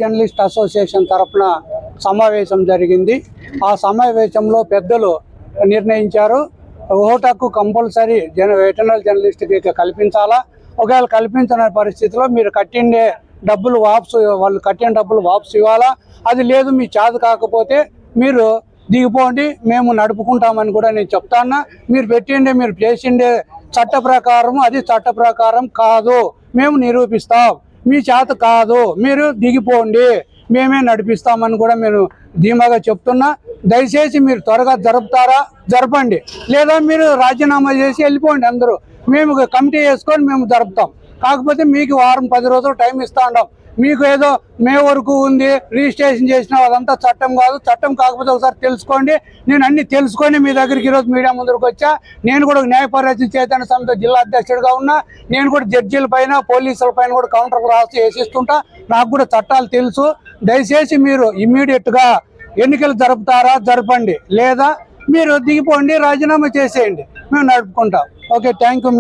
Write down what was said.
Journalist association తరఫున సమావేశం జరిగింది. ఆ సమావేశంలో పెద్దలు నిర్ణయించారు, ఓటు హక్కు కంపల్సరీ వెటర్నరీ జర్నలిస్ట్కి కల్పించాలా. ఒకవేళ కల్పించిన పరిస్థితిలో మీరు కట్టిండే డబ్బులు వాపసు, వాళ్ళు కట్టిన డబ్బులు వాపసు ఇవ్వాలా. అది లేదు మీ చేత కాకపోతే మీరు దిగిపోండి, మేము నడుపుకుంటామని కూడా నేను చెప్తాను. మీరు చేసిండే చట్ట ప్రకారం అది చట్ట ప్రకారం కాదు, మేము నిరూపిస్తాం. మీ చేత కాదు, మీరు దిగిపోండి, మేమే నడిపిస్తామని కూడా నేను ధీమాగా చెప్తున్నా. దయచేసి మీరు త్వరగా జరుపుతారా జరపండి, లేదా మీరు రాజీనామా చేసి వెళ్ళిపోండి. అందరూ మేము కమిటీ వేసుకొని మేము జరుపుతాం. కాకపోతే మీకు వారం 10 రోజులు టైం ఇస్తా ఉన్నాం. మీకు ఏదో మే వరకు ఉంది, రిజిస్ట్రేషన్ చేసిన అదంతా చట్టం కాదు. చట్టం కాకపోతే ఒకసారి తెలుసుకోండి. నేను అన్ని తెలుసుకొని మీ దగ్గరికి ఈరోజు మీడియా ముందుకు వచ్చా. నేను కూడా న్యాయ పరిరక్షణ చైతన్య సమితి జిల్లా అధ్యక్షుడిగా ఉన్నా. నేను కూడా జడ్జీల పైన పోలీసుల పైన కూడా కౌంటర్లు రాసి వేసిస్తుంటా. నాకు కూడా చట్టాలు తెలుసు. దయచేసి మీరు ఇమ్మీడియట్గా ఎన్నికలు జరుపుతారా జరపండి, లేదా మీరు దిగిపోండి, రాజీనామా చేసేయండి, మేము నడుపుకుంటాం. Okay, thank you.